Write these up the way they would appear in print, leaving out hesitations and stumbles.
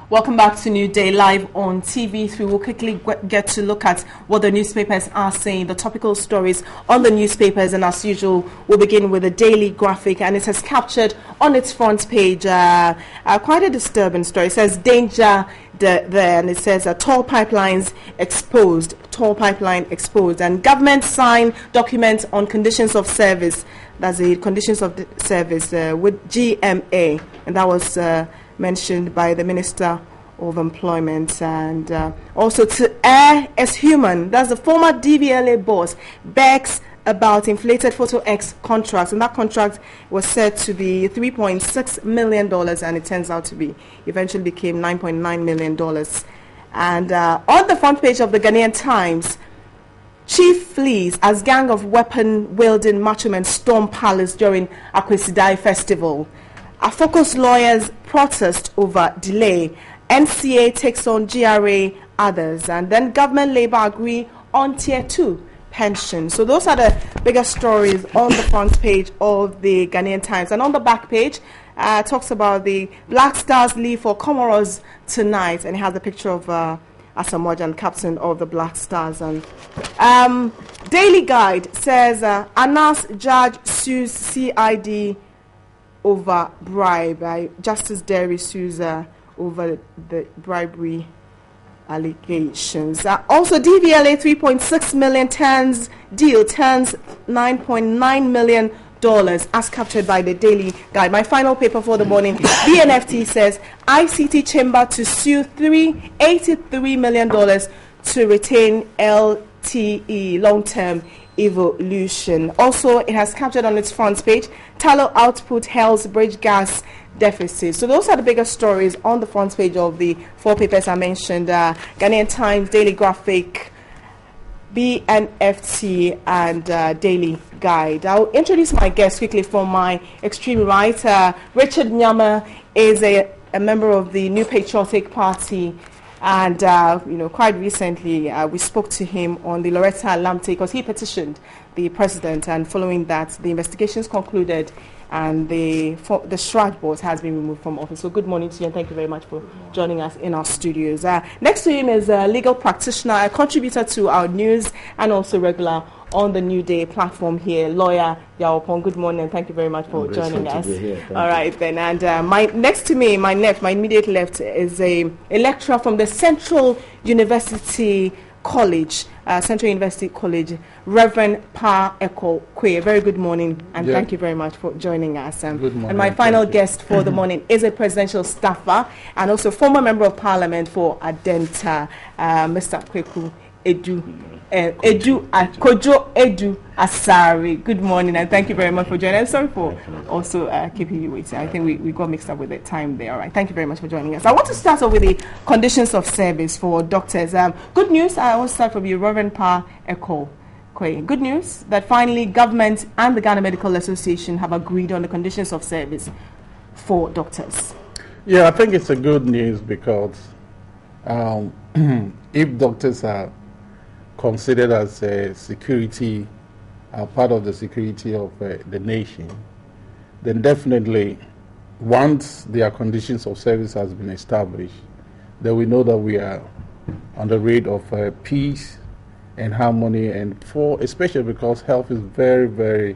Welcome back to New Day live on TV3. We'll quickly get to look at what the newspapers are saying, the topical stories on the newspapers, and as usual, we'll begin with a daily graphic, and it has captured on its front page quite a disturbing story. It says danger there, and it says tall pipelines exposed, and government sign documents on conditions of service. That's the conditions of the service with GMA, and that was mentioned by the Minister of Employment. And also, to err as human, that's the former DVLA boss, begs about inflated Photo X contracts, and that contract was said to be $3.6 million, and it turns out to be, eventually became $9.9 million. And on the front page of the Ghanaian Times, chief flees as gang of weapon-wielding macho men storm palace during Akwesidai festival. Afokos lawyers protest over delay. NCA takes on GRA others. And then government labor agree on tier 2 pension. So those are the biggest stories on the front page of the Ghanaian Times. And on the back page, talks about the Black Stars leave for Comoros tonight. And it has a picture of Asamoah, captain of the Black Stars. And Daily Guide says Anas judge sues CID over bribe. Justice Derry sues over the bribery allegations. Also, DVLA 3.6 million turns $9.9 million as captured by the Daily Guide. My final paper for the morning, BNFT says ICT chamber to sue $83 million to retain LTE, long-term evolution. Also, it has captured on its front page, tallow output hells bridge gas deficit. So those are the biggest stories on the front page of the 4 papers I mentioned, Ghanaian Times, Daily Graphic, BNFT, and Daily Guide. I'll introduce my guest quickly. From my extreme right, Richard Nyama is a member of the New Patriotic Party. And, quite recently, we spoke to him on the Loretta Lamte because he petitioned the president. And following that, the investigations concluded and the Shraj board has been removed from office. So good morning to you, and thank you very much for joining us in our studios. Next to him is a legal practitioner, a contributor to our news, and also regular on the New Day platform here, lawyer Yaopong. Good morning, and thank you very much for joining us. All right, then. And next to me, my immediate left, is a lecturer from the Central University College, Reverend Pa Eko Kwe. Very good morning, and thank you very much for joining us. Good morning. And my final guest for the morning is a presidential staffer and also former member of parliament for Adenta, Mr. Kweku Kojo Edu Asari. Good morning, and thank you very much for joining us. Sorry for also keeping you waiting. I think we got mixed up with the time there. All right, thank you very much for joining us. I want to start off with the conditions of service for doctors. Good news. I want to start from you, Reverend Pa Eko Kwe. Good news that finally government and the Ghana Medical Association have agreed on the conditions of service for doctors. Yeah, I think it's a good news because if doctors are considered as a security, part of the security of the nation, then definitely once their conditions of service has been established, then we know that we are on the road of peace and harmony, and especially because health is very, very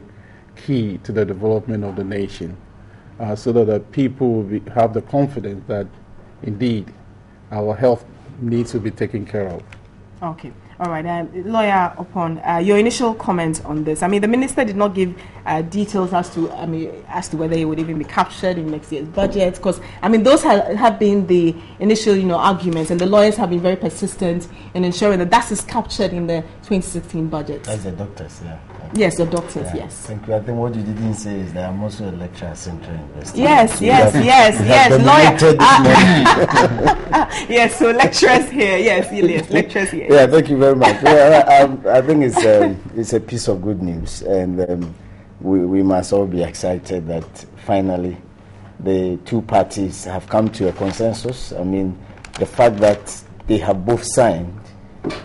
key to the development of the nation, so that the people will have the confidence that indeed our health needs to be taken care of. Okay. All right, lawyer, upon your initial comments on this, I mean, the minister did not give details as to whether it would even be captured in next year's budget, because I mean, those have been the initial, arguments, and the lawyers have been very persistent in ensuring that that is captured in the 2016 budget. That's the doctors, yeah. Yes, the doctors, yes. Thank you. I think what you didn't say is that I'm also a lecturer at Central University. Yes, lawyer. Yes, so lecturers here, yes, lecturers here. Yeah, thank you very much. Well, I think it's a piece of good news, and we must all be excited that finally the two parties have come to a consensus. I mean, the fact that they have both signed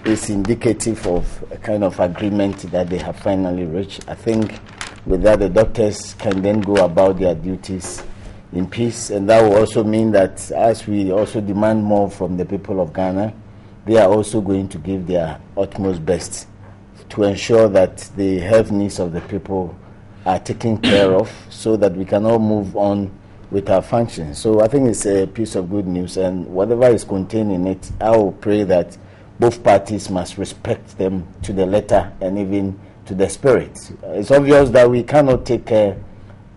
is indicative of a kind of agreement that they have finally reached. I think with that, the doctors can then go about their duties, in peace, and that will also mean that as we also demand more from the people of Ghana, they are also going to give their utmost best to ensure that the health needs of the people are taken care of, so that we can all move on with our functions. So I think it's a piece of good news, and whatever is contained in it, I will pray that both parties must respect them to the letter and even to the spirit. It's obvious that we cannot take care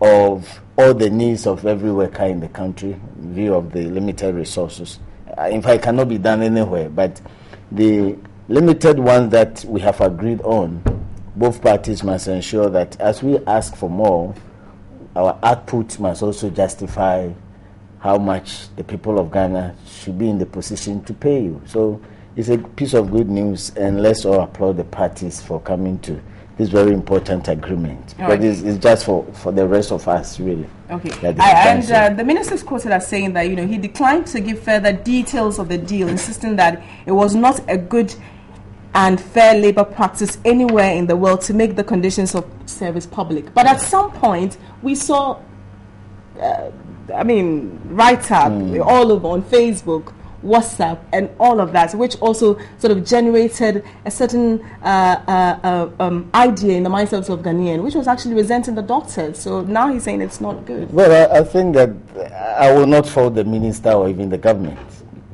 of all the needs of every worker in the country in view of the limited resources. In fact, it cannot be done anywhere, but the limited ones that we have agreed on, both parties must ensure that as we ask for more, our output must also justify how much the people of Ghana should be in the position to pay you. So it's a piece of good news, and let's all applaud the parties for coming to this very important agreement. But right. It's just for the rest of us, really. Okay. And the minister is quoted as saying that, he declined to give further details of the deal, insisting that it was not a good and fair labor practice anywhere in the world to make the conditions of service public. But at some point, we saw, write-up all over on Facebook, WhatsApp, and all of that, which also sort of generated a certain idea in the mindsets of Ghanaians, which was actually resenting the doctors. So now he's saying it's not good. Well, I think that I will not fault the minister or even the government,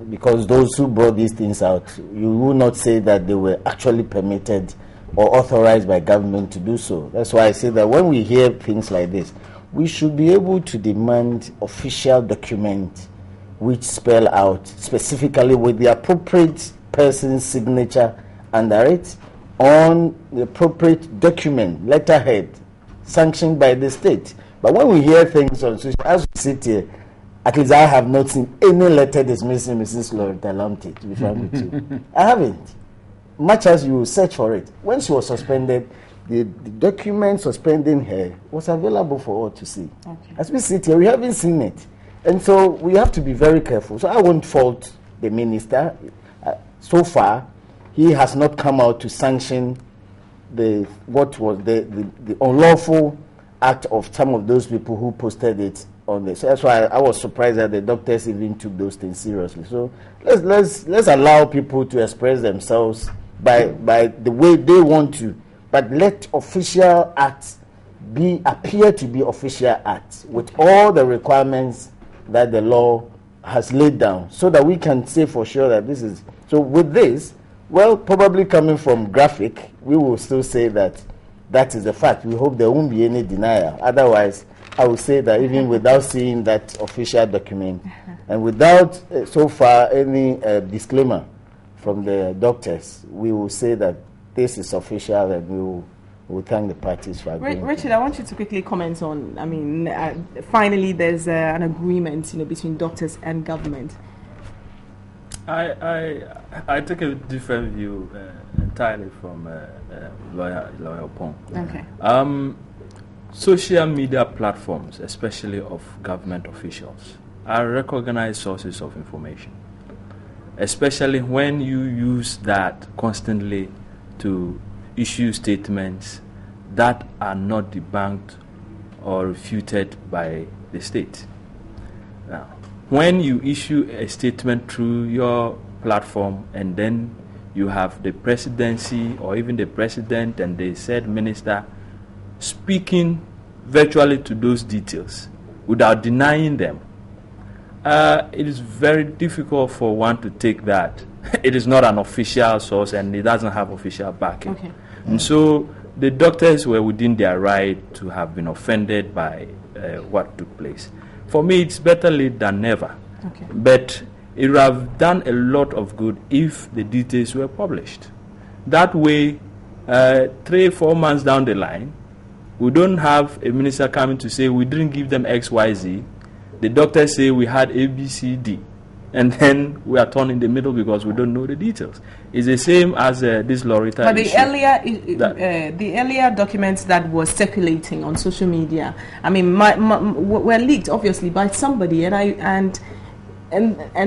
because those who brought these things out, you will not say that they were actually permitted or authorized by government to do so. That's why I say that when we hear things like this, we should be able to demand official documents which spell out specifically with the appropriate person's signature under it on the appropriate document, letterhead, sanctioned by the state. But when we hear things on social, as we sit here, at least I have not seen any letter dismissing Mrs. Loretta Lamptey, to be frank with you. I haven't. Much as you search for it. When she was suspended, the document suspending her was available for all to see. Okay. As we sit here, we haven't seen it. And so we have to be very careful. So I won't fault the minister. So far, he has not come out to sanction the unlawful act of some of those people who posted it on this. So that's why I was surprised that the doctors even took those things seriously. So let's allow people to express themselves by the way they want to, but let official acts appear to be official acts with all the requirements that the law has laid down, so that we can say for sure that this is. So with this, well, probably coming from Graphic, we will still say that that is a fact. We hope there won't be any denial. Otherwise, I would say that even without seeing that official document and without so far any disclaimer from the doctors, we will say that this is official, and we will thank the parties for agreeing. Richard, I want you to quickly comment on, finally there's an agreement, between doctors and government. I take a different view entirely from Lawyer Pong. Okay. Social media platforms, especially of government officials, are recognized sources of information, especially when you use that constantly to issue statements that are not debunked or refuted by the state. Now, when you issue a statement through your platform and then you have the presidency or even the president and the said minister speaking virtually to those details without denying them, it is very difficult for one to take that. It is not an official source and it doesn't have official backing. Okay. And so the doctors were within their right to have been offended by what took place. For me, it's better late than never. Okay. But it would have done a lot of good if the details were published. That way, 3-4 months down the line, we don't have a minister coming to say we didn't give them XYZ. The doctors say we had A, B, C, D. And then we are torn in the middle because we don't know the details. It's the same as this Loretta But issue. The earlier documents that were circulating on social media, were leaked obviously by somebody, and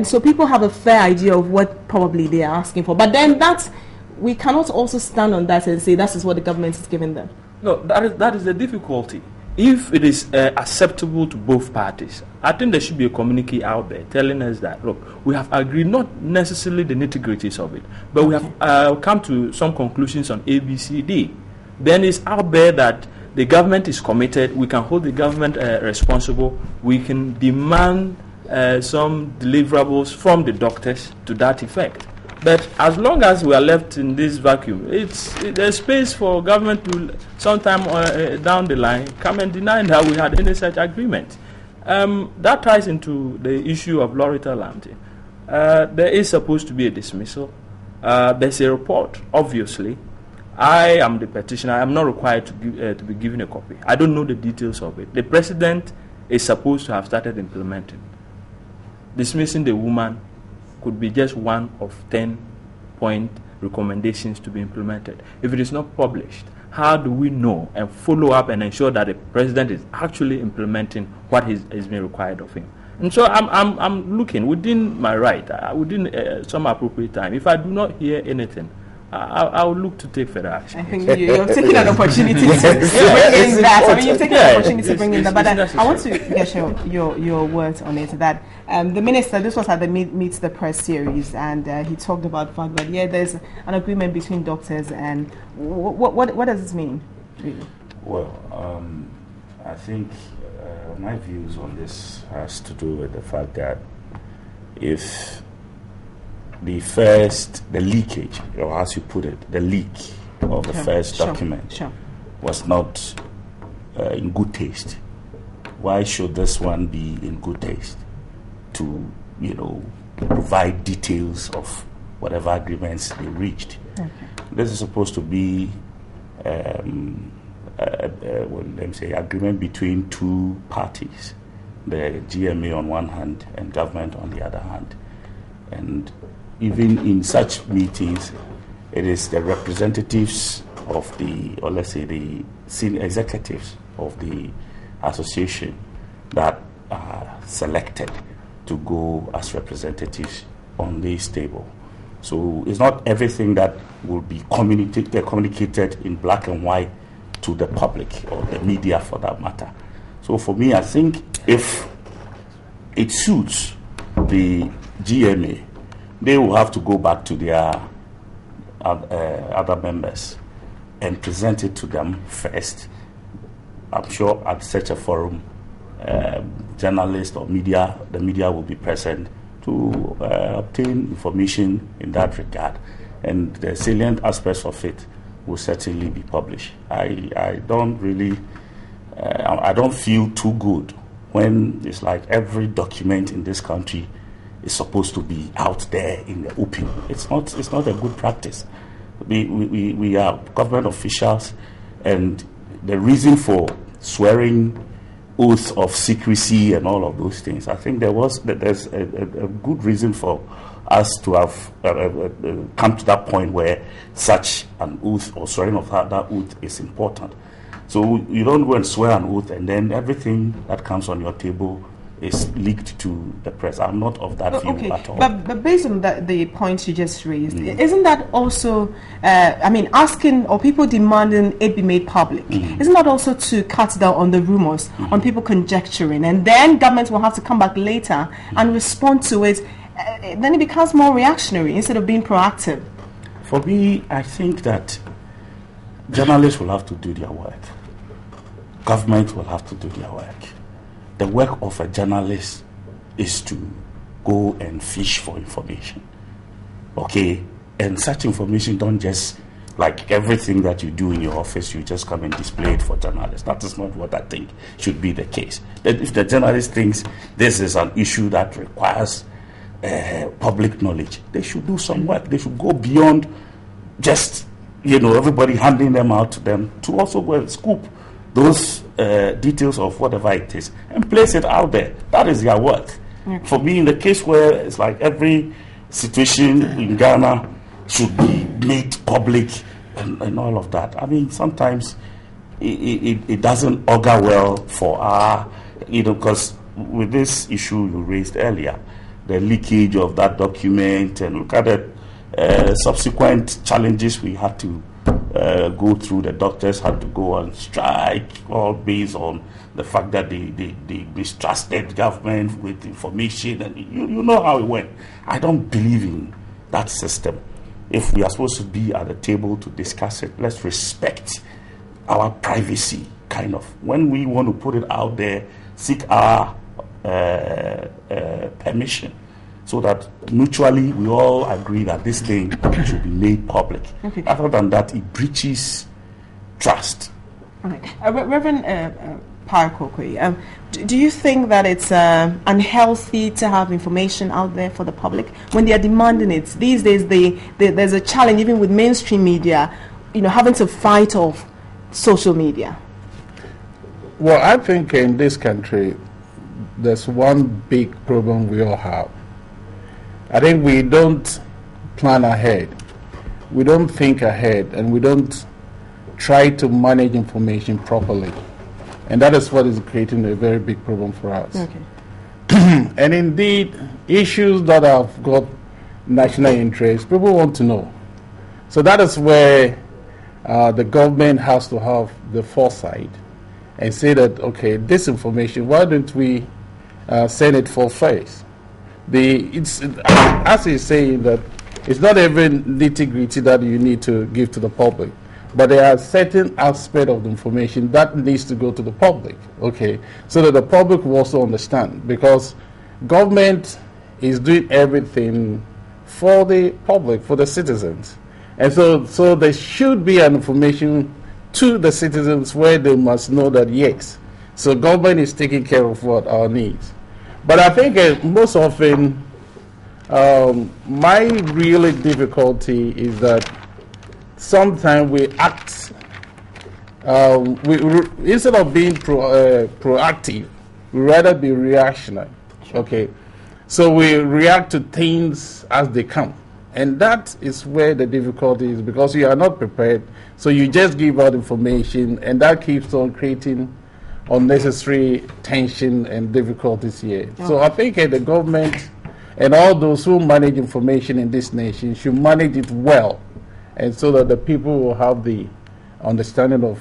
so people have a fair idea of what probably they are asking for. But then we cannot also stand on that and say that is what the government is giving them. No, that is the difficulty. if it is acceptable to both parties, I think there should be a communique out there telling us that, look, we have agreed, not necessarily the nitty-gritties of it, but we have come to some conclusions on A, B, C, D. Then it's out there that the government is committed. We can hold the government responsible. We can demand some deliverables from the doctors to that effect. But as long as we are left in this vacuum, there's space for government to sometime down the line come and deny that we had any such agreement. That ties into the issue of Loretta Lamte. There is supposed to be a dismissal. There's a report, obviously. I am the petitioner. I am not required to be given a copy. I don't know the details of it. The president is supposed to have started implementing. Dismissing the woman could be just one of 10-point recommendations to be implemented. If it is not published, how do we know and follow up and ensure that the president is actually implementing what is being required of him? And so I'm looking within my right, within some appropriate time. If I do not hear anything, I will look to take further action. I think you're taking an opportunity to bring in that. I mean, you're taking an opportunity to bring in that. But I want to get your words on it. That the minister, this was at the Meet the Press series, and he talked about the fact that there's an agreement between doctors, and what does this mean, really? Well, I think my views on this has to do with the fact that if the leakage, or as you put it, the leak of the first document was not in good taste, why should this one be in good taste? To, provide details of whatever agreements they reached. Okay. This is supposed to be agreement between two parties, the GMA on one hand and government on the other hand. And even in such meetings, it is the representatives of the senior executives of the association that are selected to go as representatives on this table. So it's not everything that will be communicated in black and white to the public or the media for that matter. So for me, I think if it suits the GMA, they will have to go back to their other members and present it to them first. I'm sure at such a forum, journalists or the media will be present to obtain information in that regard, and the salient aspects of it will certainly be published. I don't feel too good when it's like every document in this country is supposed to be out there in the open. It's not a good practice. We are government officials, and the reason for swearing oaths of secrecy and all of those things, I think there's a good reason for us to have come to that point where such an oath or swearing of that oath is important. So you don't go and swear an oath and then everything that comes on your table is leaked to the press. I'm not of that view at all. But based on the points you just raised, isn't that also, asking or people demanding it be made public, isn't that also to cut down on the rumors, on people conjecturing, and then government will have to come back later and respond to it, then it becomes more reactionary instead of being proactive? For me, I think that journalists will have to do their work. Government will have to do their work. The work of a journalist is to go and fish for information, okay? And such information don't just, like everything that you do in your office, you just come and display it for journalists. That is not what I think should be the case. That if the journalist thinks this is an issue that requires public knowledge, they should do some work. They should go beyond just, everybody handing them out to them, to also go and scoop those details of whatever it is and place it out there. That is their work. Okay. For me, in the case where it's like every situation in Ghana should be made public and all of that, I mean, sometimes it doesn't augur well for our, because with this issue you raised earlier, the leakage of that document, and look at the subsequent challenges we had to go through. The doctors had to go on strike, all based on the fact that they mistrusted government with information, and you know how it went. I don't believe in that system. If we are supposed to be at the table to discuss it, let's respect our privacy, kind of. When we want to put it out there, seek our permission, so that mutually we all agree that this thing should be made public. Okay. Other than that, it breaches trust. Okay. Reverend Parakokwe, do you think that it's unhealthy to have information out there for the public when they are demanding it? These days, there's a challenge even with mainstream media, having to fight off social media. Well, I think in this country, there's one big problem we all have. I think we don't plan ahead. We don't think ahead, and we don't try to manage information properly. And that is what is creating a very big problem for us. Okay. And indeed, issues that have got national interest, people want to know. So that is where the government has to have the foresight and say that, okay, this information, why don't we send it for first? It's as he's saying that it's not even nitty-gritty that you need to give to the public, but there are certain aspects of the information that needs to go to the public, okay, so that the public will also understand, because government is doing everything for the public, for the citizens, and so there should be an information to the citizens where they must know that yes, so government is taking care of what our needs. But I think most often my really difficulty is that sometimes we act, instead of being proactive, we rather be reactionary. Okay, so we react to things as they come, and that is where the difficulty is, because you are not prepared. So you just give out information, and that keeps on creating unnecessary tension and difficulties here. Okay. So I think the government and all those who manage information in this nation should manage it well, and so that the people will have the understanding of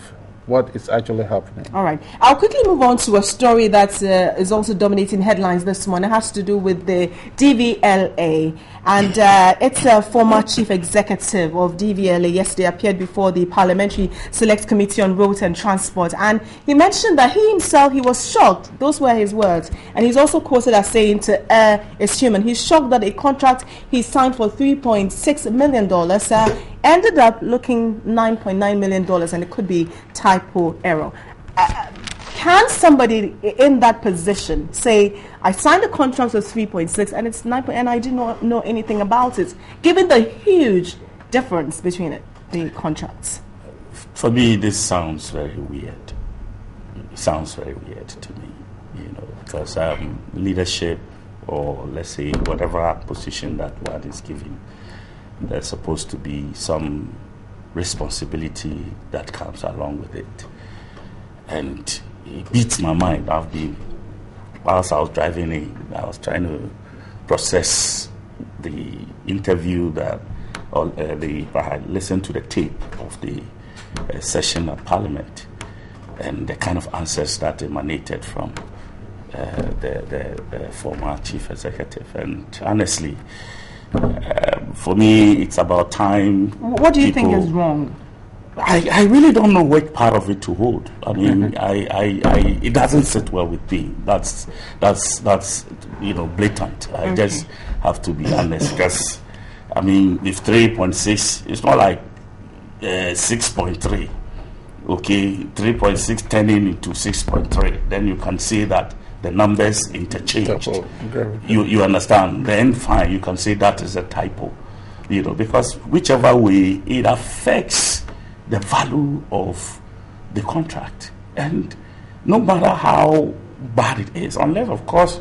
what is actually happening. All right. I'll quickly move on to a story that is also dominating headlines this morning. It has to do with the DVLA. And it's a former chief executive of DVLA yesterday appeared before the Parliamentary Select Committee on Roads and Transport. And he mentioned that he himself, he was shocked. Those were his words. And he's also quoted as saying to err is human. He's shocked that a contract he signed for $3.6 million ended up looking $9.9 million, and it could be typo error. Can somebody in that position say, I signed a contract for 3.6 and it's 9, and I did not know anything about it, given the huge difference between it, the contracts? For me, this sounds very weird. It sounds very weird to me, because leadership, or let's say whatever position that one is given, there's supposed to be some responsibility that comes along with it. And it beats my mind. Whilst I was driving in, I was trying to process the interview I listened to the tape of the session of Parliament, and the kind of answers that emanated from the former chief executive. And honestly, for me, it's about time. What do you think is wrong? I really don't know what part of it to hold. I mean, it doesn't sit well with me. That's blatant. I just have to be honest. Because I mean, if 3.6, it's not like 6.3. Okay, 3.6 turning into 6.3. Then you can see that the numbers interchanged. You understand? Then fine, you can say that is a typo. Because whichever way, it affects the value of the contract. And no matter how bad it is, unless, of course,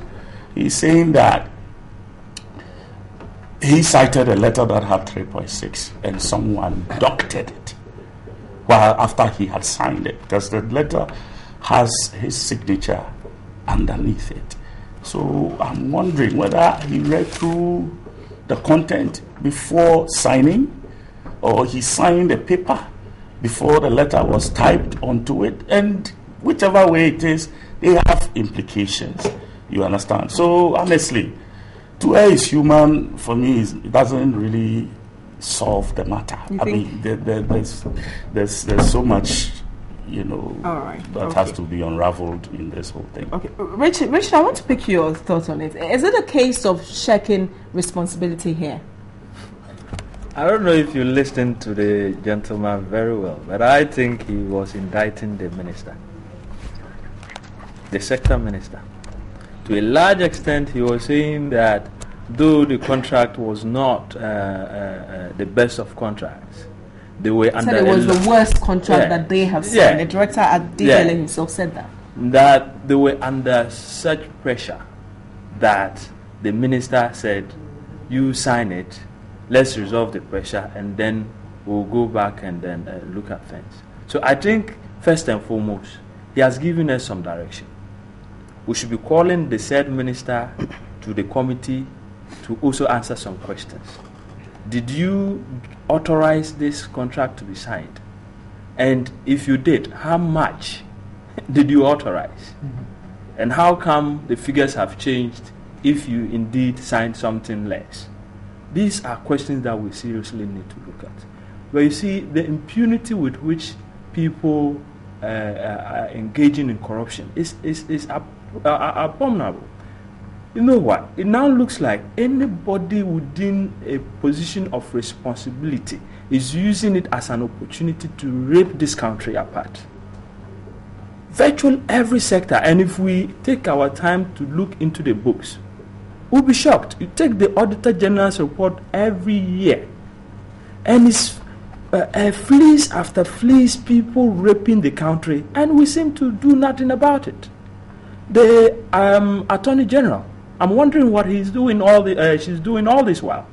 he's saying that he cited a letter that had 3.6 and someone doctored it after he had signed it, because the letter has his signature underneath it. So I'm wondering whether he read through the content before signing, or he signed a paper before the letter was typed onto it, and whichever way it is, they have implications. You understand? So honestly, to err is human. For me, it doesn't really solve the matter. I mean, there's so much, that has to be unraveled in this whole thing. Okay, Richard, I want to pick your thoughts on it. Is it a case of shirking responsibility here? I don't know if you listened to the gentleman very well, but I think he was indicting the minister, the sector minister. To a large extent, he was saying that though the contract was not the best of contracts, they were under. Said it was the worst contract that they have signed. Yeah. The director at DLA himself said that. That they were under such pressure that the minister said, "You sign it. Let's resolve the pressure, and then we'll go back and then look at things." So I think first and foremost, he has given us some direction. We should be calling the said minister to the committee to also answer some questions. Did you authorize this contract to be signed? And if you did, how much did you authorize? And how come the figures have changed if you indeed signed something less? These are questions that we seriously need to look at. But you see, the impunity with which people are engaging in corruption is abominable. You know what? It now looks like anybody within a position of responsibility is using it as an opportunity to rip this country apart. Virtually every sector, and if we take our time to look into the books, we'll be shocked. You take the Auditor General's report every year, and it's fleas after fleas, people raping the country, and we seem to do nothing about it. The Attorney General, I'm wondering what he's doing she's doing all this while.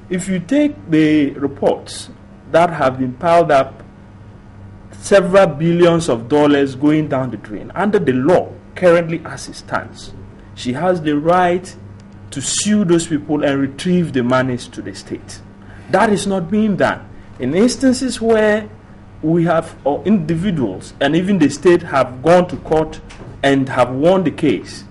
If you take the reports that have been piled up, several billions of dollars going down the drain, under the law currently as it stands, she has the right to sue those people and retrieve the monies to the state. That is not being done. In instances where we have individuals and even the state have gone to court and have won the case,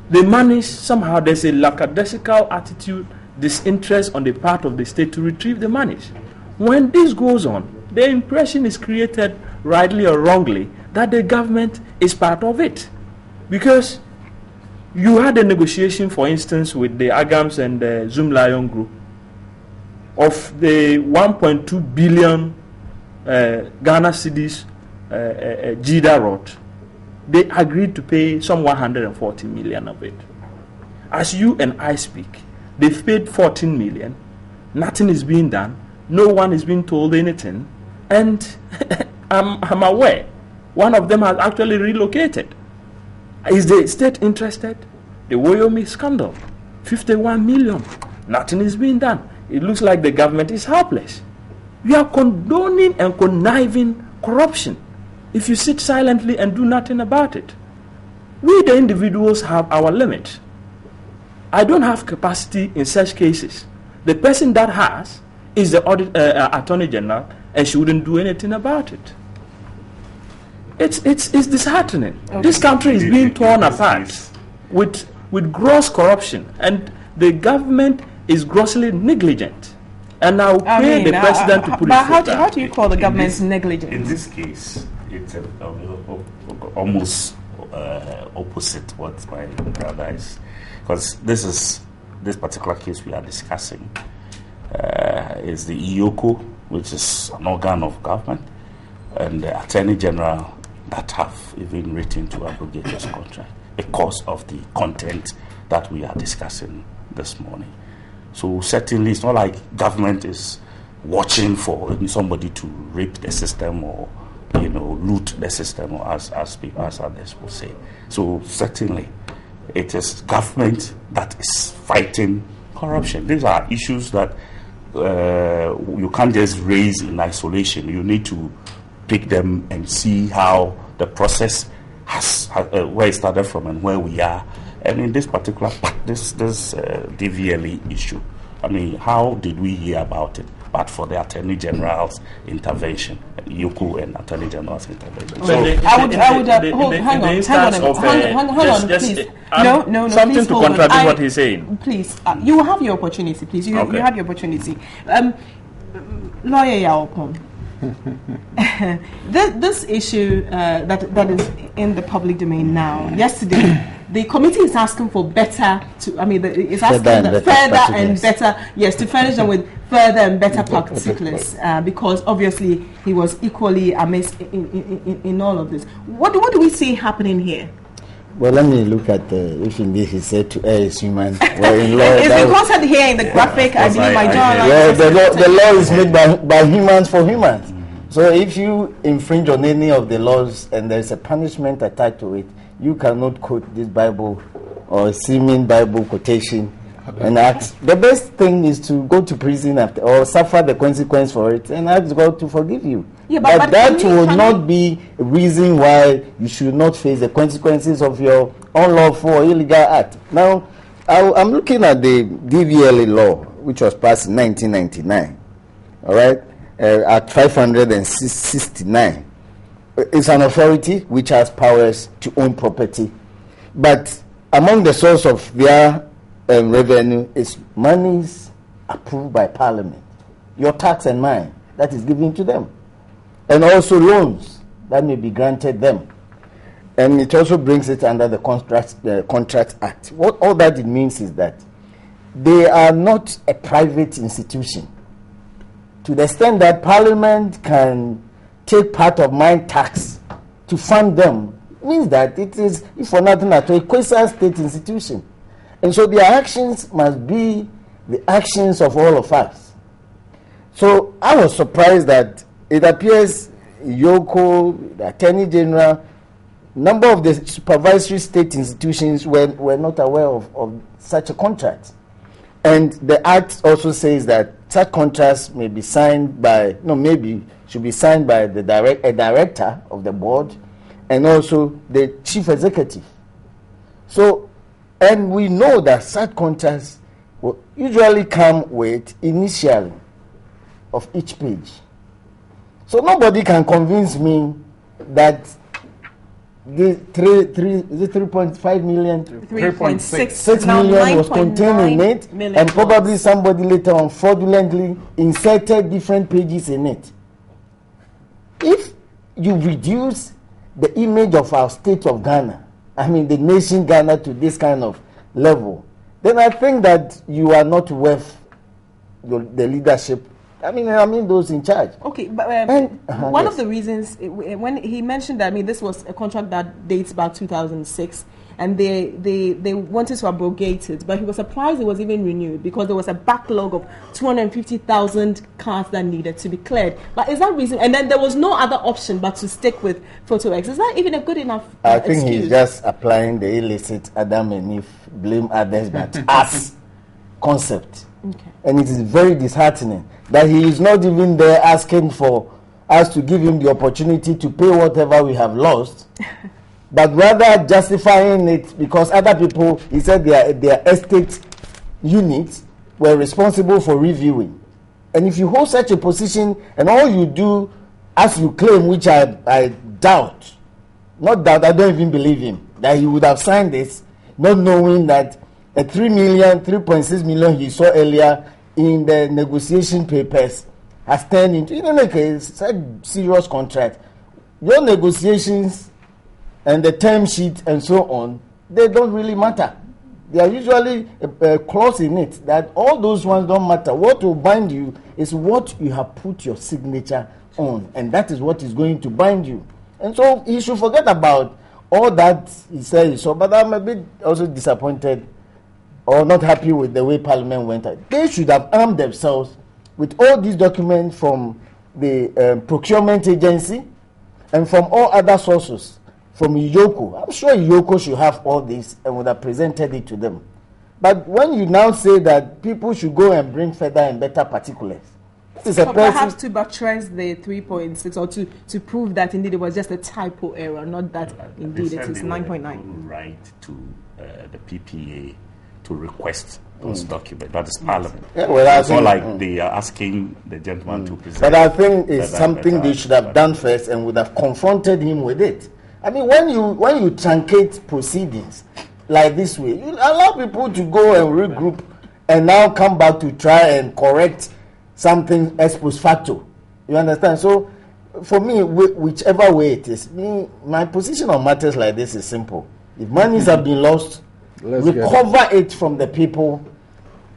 the monies, somehow there's a lackadaisical attitude, disinterest on the part of the state to retrieve the monies. When this goes on, the impression is created, rightly or wrongly, that the government is part of it. Because you had a negotiation, for instance, with the Agams and the Zoom Lion Group of the 1.2 billion Ghana cedis JIDA road. They agreed to pay some 140 million of it. As you and I speak, they've paid 14 million. Nothing is being done. No one is being told anything. And I'm aware one of them has actually relocated. Is the state interested? The Woyomi scandal, 51 million. Nothing is being done. It looks like the government is helpless. We are condoning and conniving corruption if you sit silently and do nothing about it. We, the individuals, have our limit. I don't have capacity in such cases. The person that has is the Attorney General, and she wouldn't do anything about it. It's disheartening. Okay. This country is being torn apart with gross corruption, and the government is grossly negligent. And I will pay the president to put it. But how do you call the government negligent? In this case, it's almost opposite what my brother is, because this particular case we are discussing is the IOCO, which is an organ of government, and the Attorney General that have even written to abrogate this contract because of the content that we are discussing this morning. So certainly it's not like government is watching for somebody to rape the system or loot the system, or as others will say. So certainly it is government that is fighting corruption. These are issues that you can't just raise in isolation. You need to pick them and see how the process has where it started from and where we are. And in this particular this DVLE issue, I mean, how did we hear about it? but for the Attorney General's intervention, Yoko and Attorney General's intervention. So hang on, please. No, something please to hold contradict on. what he's saying. Please, you have your opportunity, please. You have your opportunity. Lawyer Yaopon. This issue that is in the public domain now. Yesterday, the committee is asking for better. It's asking further and better. Yes, to furnish them with further and better particulars, because obviously he was equally amiss in all of this. What do we see happening here? Well, let me look at if indeed he said to err is human. Well, in law, it's been content here in the graphic. I believe my the law is made by humans for humans. So if you infringe on any of the laws and there's a punishment attached to it, you cannot quote this Bible or seeming Bible quotation and ask. The best thing is to go to prison or suffer the consequence for it and ask God to forgive you. Yeah, but that will not be a reason why you should not face the consequences of your unlawful or illegal act. Now, I'm looking at the DVLA law, which was passed in 1999. All right, Act 569. It's an authority which has powers to own property, but among the source of their revenue is monies approved by Parliament, your tax and mine that is given to them, and also loans that may be granted them. And it also brings it under the Contract Act. What all that it means is that they are not a private institution. To the extent that Parliament can take part of mine tax to fund them, means that it is, if for nothing at all, a quasi-state institution. And so their actions must be the actions of all of us. So I was surprised that it appears Yoko, the Attorney General, number of the supervisory state institutions were not aware of such a contract. And the Act also says that such contracts may be signed by, should be signed by a director of the board and also the chief executive. So, and we know that such contracts will usually come with initial of each page. So nobody can convince me that the 3.5 million, 3.6 million was contained in it, and probably somebody later on fraudulently inserted different pages in it. If you reduce the image of our state of Ghana, the nation Ghana, to this kind of level, then I think that you are not worth the leadership. Those in charge. Okay, but one of the reasons when he mentioned that, this was a contract that dates back 2006, and they wanted to abrogate it, but he was surprised it was even renewed because there was a backlog of 250,000 cars that needed to be cleared. But is that reason? And then there was no other option but to stick with PhotoX. Is that even a good enough I think excuse? He's just applying the illicit Adam and Eve, blame others but us concept. Okay. And it is very disheartening that he is not even there asking for us to give him the opportunity to pay whatever we have lost, but rather justifying it because other people, he said their estate units were responsible for reviewing. And if you hold such a position and all you do, as you claim, which I doubt, I don't even believe him, that he would have signed this, not knowing that a 3.6 million he saw earlier in the negotiation papers has turned into, such a serious contract. Your negotiations and the term sheet and so on, they don't really matter. There are usually a clause in it that all those ones don't matter. What will bind you is what you have put your signature on, and that is what is going to bind you. And so you should forget about all that he said. So, but I'm a bit also disappointed or not happy with the way Parliament went out. They should have armed themselves with all these documents from the procurement agency and from all other sources, from Yoko. I'm sure Yoko should have all this and would have presented it to them. But when you now say that people should go and bring further and better particulars, this is a perhaps to buttress the 3.6 or to prove that indeed it was just a typo error, not that indeed it is 9.9. Right to the PPA to request those documents. That is Parliament. Yeah, well, it's not like they are asking the gentleman to present. But I think it's something they should have done first and would have confronted him with it. I mean, when you truncate proceedings like this way, you allow people to go and regroup and now come back to try and correct something ex post facto. You understand? So, for me, whichever way it is, my position on matters like this is simple. If monies have been lost, recover it from the people.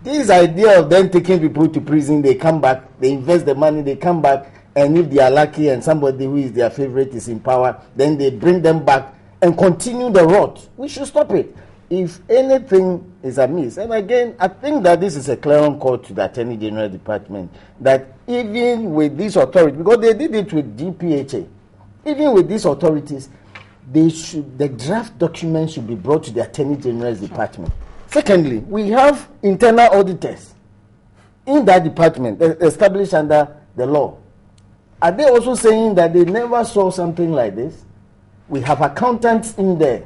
This idea of them taking people to prison, they come back, they invest the money, they come back, and if they are lucky and somebody who is their favorite is in power, then they bring them back and continue the rot. We should stop it. If anything is amiss, and again, I think that this is a clarion call to the Attorney General Department, that even with these authorities, because they did it with DPHA, even with these authorities, the draft document should be brought to the Attorney General's Department. Secondly, we have internal auditors in that department established under the law. Are they also saying that they never saw something like this? We have accountants in there.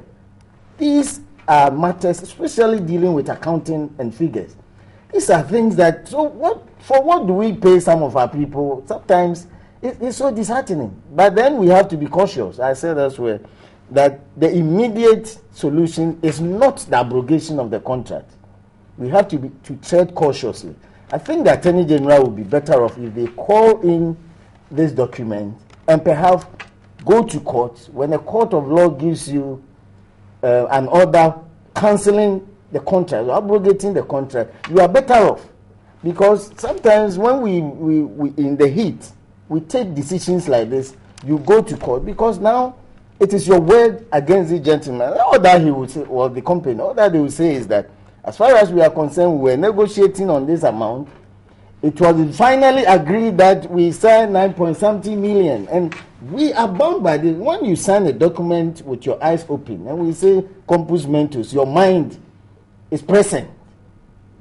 These are matters, especially dealing with accounting and figures. These are things that, so what do we pay some of our people? Sometimes it's so disheartening. But then we have to be cautious. I said elsewhere that the immediate solution is not the abrogation of the contract. We have to tread cautiously. I think the Attorney General would be better off if they call in this document and perhaps go to court. When a court of law gives you an order cancelling the contract, or abrogating the contract, you are better off. Because sometimes when we in the heat, we take decisions like this, you go to court, because now it is your word against the gentleman. All that he would say, or the company, all that they will say is that as far as we are concerned, we were negotiating on this amount. It was finally agreed that we signed 9-point-something million, and we are bound by this. When you sign a document with your eyes open, and we say compus mentis, your mind is present.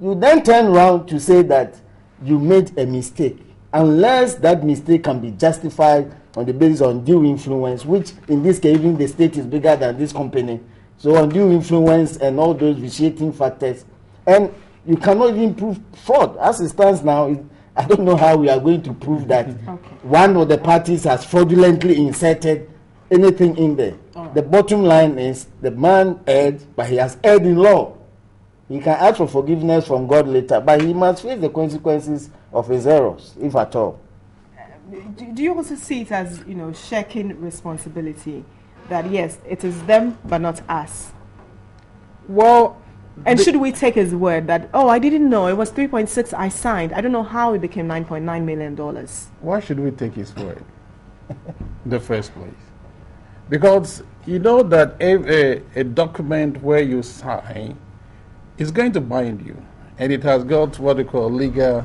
You then turn around to say that you made a mistake, unless that mistake can be justified on the basis of undue influence, which in this case, even the state is bigger than this company. So undue influence and all those vitiating factors. And you cannot even prove fraud. As it stands now, I don't know how we are going to prove that one of the parties has fraudulently inserted anything in there. Right. The bottom line is the man erred, but he has erred in law. He can ask for forgiveness from God later, but he must face the consequences of his errors, if at all. Do you also see it as, sharing responsibility? That yes, it is them, but not us. Well, and should we take his word that, I didn't know, it was 3.6 I signed. I don't know how it became $9.9 million. Why should we take his word in the first place? Because you know that a document where you sign is going to bind you. And it has got what they call legal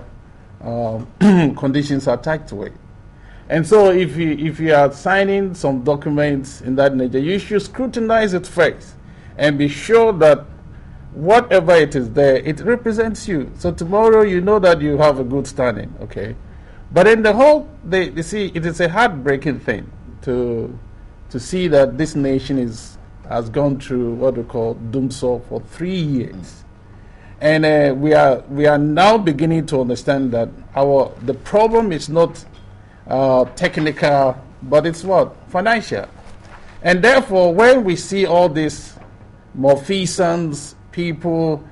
conditions attached to it. And so if you are signing some documents in that nature, you should scrutinize it first and be sure that whatever it is there, it represents you. So tomorrow you know that you have a good standing, okay? But in the whole, you see, it is a heartbreaking thing to see that this nation has gone through what we call doomsday for 3 years. And we are now beginning to understand that the problem is not technical, but it's what? Financial. And therefore, when we see all these malfeasance, people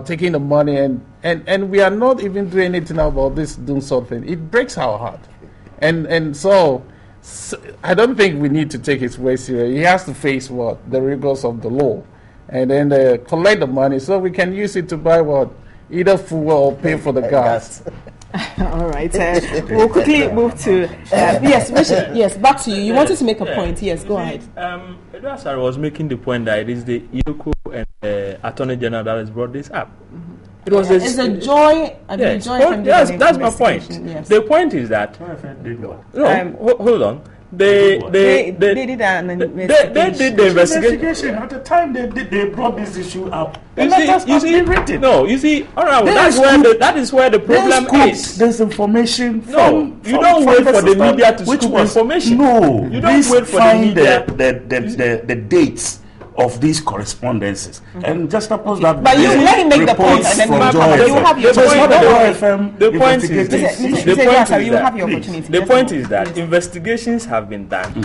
taking the money, and we are not even doing anything about this doing something, it breaks our heart. And so I don't think we need to take his way serious. He has to face what? The rigors of the law. And then collect the money so we can use it to buy what? Either fuel or pay for the gas. All right. We'll quickly move to yes, Richard. Yes, back to you. You wanted to make a point. Yes, go ahead. Edward Sari was making the point that it is the IOCO and Attorney General that has brought this up. Mm-hmm. It was it's a joy. Yes, that's my point. Yes. The point is that hold on. They did the investigation. At the time they brought this issue up. You see, all right, that is where the problem is. There's information. You don't wait for the media to scoop information. No, you don't wait for the media. The dates of these correspondences. And just suppose that But you let him make the point, and then you have your opportunity. The point is the point is that investigations have been done.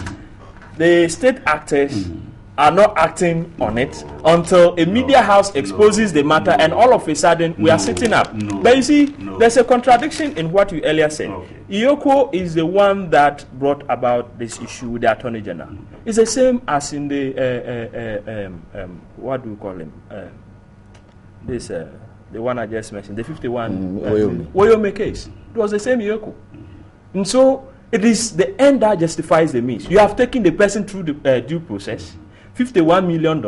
The state actors are not acting on it until a media house exposes the matter, and all of a sudden we are sitting up. But you see, there's a contradiction in what you earlier said. Iyoko is the one that brought about this issue with the Attorney General. It's the same as in the what do we call him? The one I just mentioned, the 51 Woyome case. It was the same Iyoko. And so it is the end that justifies the means. You have taken the person through the due process, $51 million,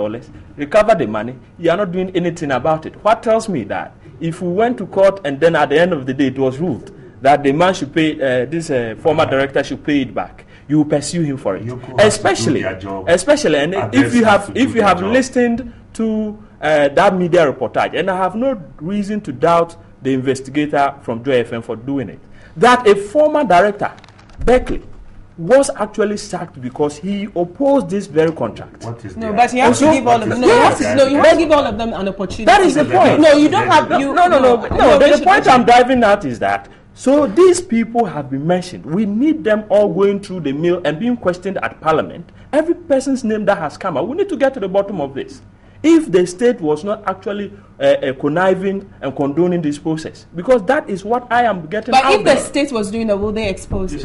recover the money, you are not doing anything about it. What tells me that if we went to court and then at the end of the day it was ruled that the man should pay, this former director should pay it back, you will pursue him for it. Especially, and if you have listened to that media reportage, and I have no reason to doubt the investigator from Joy FM for doing it, that a former director, Berkeley, was actually sacked because he opposed this very contract. But you have to give all of them. You have to give all of them an opportunity. That is the point. No, you don't have. The point I'm driving at is that so these people have been mentioned. We need them all going through the mill and being questioned at Parliament. Every person's name that has come out. We need to get to the bottom of this. If the state was not actually conniving and condoning this process, because that is what I am getting out. But if the state was doing it, will they expose it?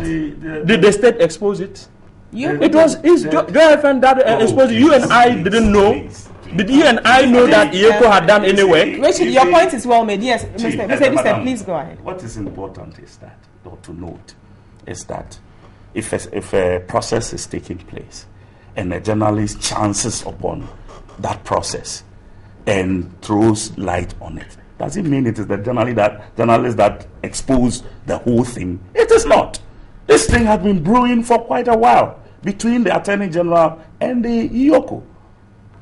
Did the state expose it? It was Joy FM that exposed it. You and I didn't know. Did you and I know that Iyoko had done any work? Richard, your point is well made. Yes, Mr. Please go ahead. What is important is that, or to note, is that if a process is taking place and a journalist chances upon that process and throws light on it, does it mean it is the journalist that exposed the whole thing? It is not. This thing has been brewing for quite a while between the Attorney General and the Iyoko.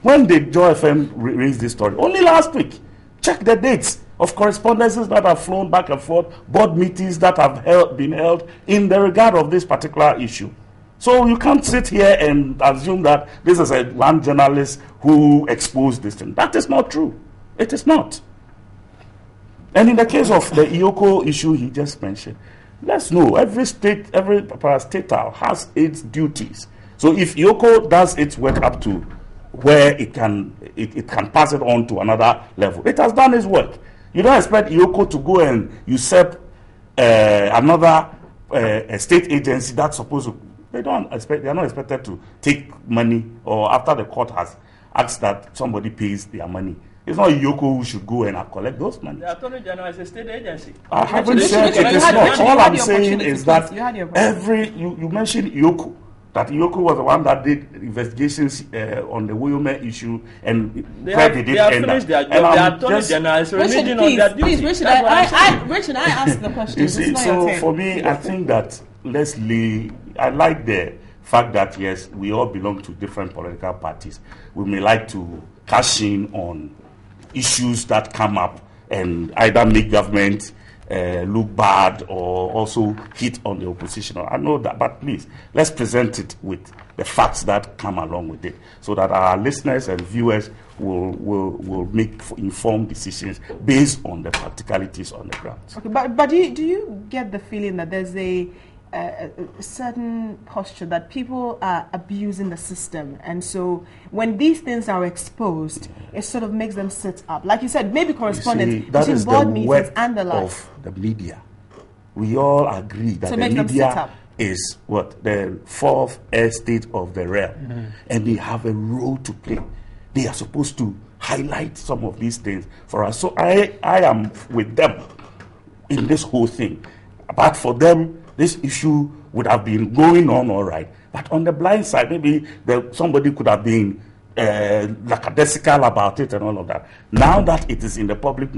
When did Joy FM raise this story? Only last week. Check the dates of correspondences that have flown back and forth, board meetings that have been held in the regard of this particular issue. So you can't sit here and assume that this is one journalist who exposed this thing. That is not true. It is not. And in the case of the Iyoko issue he just mentioned, let's know every state, every parastatal has its duties. So if Iyoko does its work up to where it can pass it on to another level, it has done its work. You don't expect Iyoko to go and usurp another state agency that's supposed to. They are not expected to take money, or after the court has asked that somebody pays their money. It's not Iyoko who should go and collect those money. The Attorney General is a state agency. I haven't said it is not. All I'm saying is that you mentioned Iyoko. That Iyoko was the one that did investigations on the Woyome issue, and they have finished their job. The Attorney General is remaining on their duty. Please, Richard, I asked the question. You see, so for me, I think that I like the fact that, yes, we all belong to different political parties. We may like to cash in on issues that come up and either make government look bad or also hit on the opposition. I know that, but please, let's present it with the facts that come along with it, so that our listeners and viewers will make informed decisions based on the practicalities on the ground. Okay, but do you get the feeling that there's a certain posture that people are abusing the system, and so when these things are exposed, it sort of makes them sit up? Like you said, maybe correspondence between board meetings and the like. Of the media, we all agree that the media is the fourth estate of the realm, and they have a role to play. They are supposed to highlight some of these things for us. So I am with them in this whole thing. But for them, this issue would have been going on all right. But on the blind side, maybe somebody could have been lackadaisical about it and all of that. Now that it is in the public,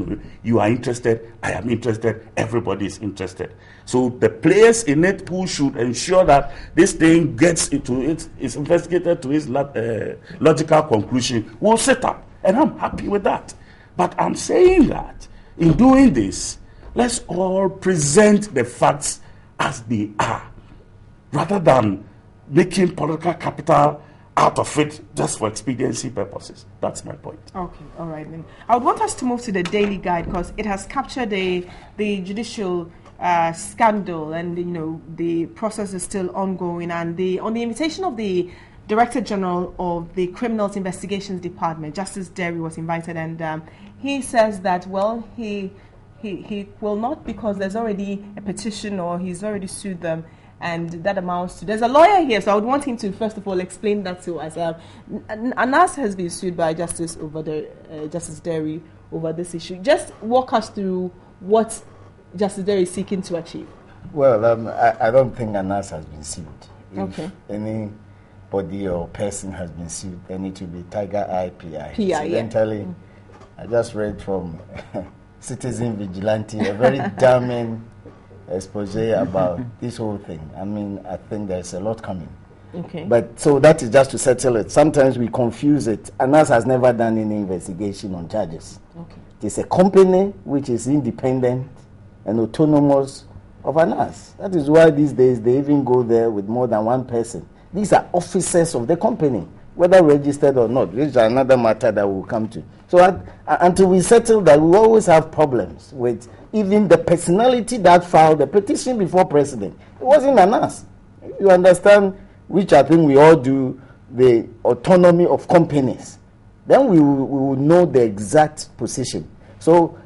you are interested, I am interested, everybody is interested. So the players in it who should ensure that this thing gets is investigated to its logical conclusion will sit up. And I'm happy with that. But I'm saying that in doing this, let's all present the facts as they are, rather than making political capital out of it just for expediency purposes. That's my point. Okay, all right then. I would want us to move to the Daily Guide because it has captured the judicial scandal, and the process is still ongoing. And on the invitation of the Director General of the Criminals Investigations Department, Justice Derry was invited, and he says that he will not, because there's already a petition or he's already sued them. And that amounts to, there's a lawyer here, so I would want him to first of all explain that to us. Anas has been sued by Justice Derry over this issue. Just walk us through what Justice Derry is seeking to achieve. Well, I don't think Anas has been sued. If okay. anybody or person has been sued, they need to be Tiger Eye PI. Incidentally, I just read from Citizen Vigilante, a very damning expose about this whole thing. I mean, I think there's a lot coming. Okay. But so that is just to settle it. Sometimes we confuse it. Anas has never done any investigation on charges. Okay. It's a company which is independent and autonomous of Anas. That is why these days they even go there with more than one person. These are officers of the company, whether registered or not, which is another matter that we'll come to. So until we settle that, we always have problems with even the personality that filed the petition before president. It wasn't Anas. You understand, which I think we all do, the autonomy of companies. Then we will know the exact position. So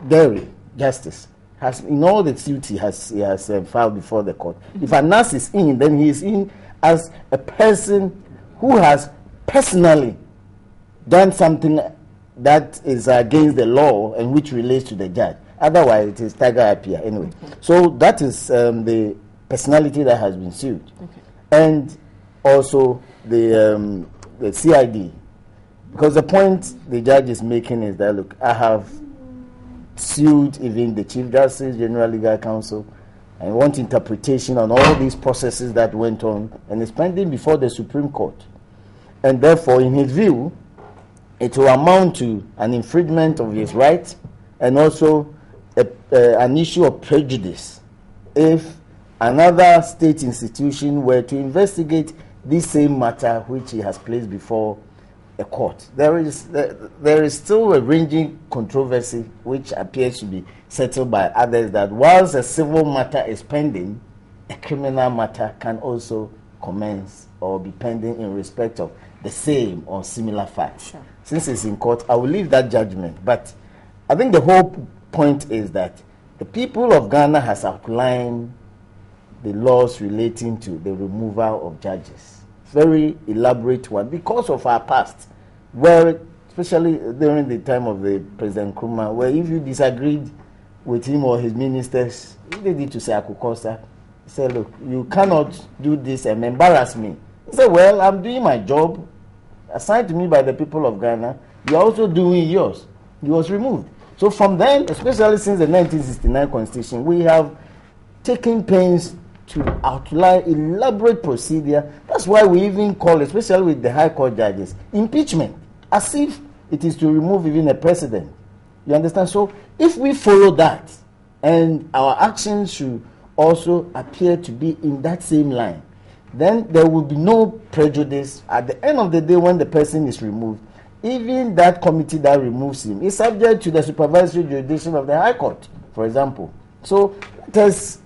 Derry, Justice, has, in all the duty, he has filed before the court. If Anas is in, then he is in as a person who has personally done something that is against the law and which relates to the judge. Otherwise, it is Tiger Apia anyway. Okay. So that is the personality that has been sued. Okay. And also the CID. Because the point the judge is making is that, look, I have sued even the Chief Justice, General Legal Counsel, and want interpretation on all these processes that went on, and it's pending before the Supreme Court. And therefore, in his view, it will amount to an infringement of his rights and also an issue of prejudice if another state institution were to investigate this same matter which he has placed before a court. There is still a ranging controversy which appears to be settled by others, that whilst a civil matter is pending, a criminal matter can also commence or be pending in respect of the same or similar facts. Sure. Since it's in court, I will leave that judgment. But I think the whole point is that the people of Ghana has outlined the laws relating to the removal of judges. Very elaborate one because of our past, where, especially during the time of the President Nkrumah, where if you disagreed with him or his ministers, they need to say Akukosa. He said, look, you cannot do this and embarrass me. He said, well, I'm doing my job assigned to me by the people of Ghana. You're also doing yours. He was removed. So from then, especially since the 1969 Constitution, we have taken pains to outline elaborate procedure. That's why we even call, especially with the High Court judges, impeachment, as if it is to remove even a president. You understand? So if we follow that, and our actions should also appear to be in that same line, then there will be no prejudice. At the end of the day, when the person is removed, even that committee that removes him is subject to the supervisory jurisdiction of the High Court, for example. So let us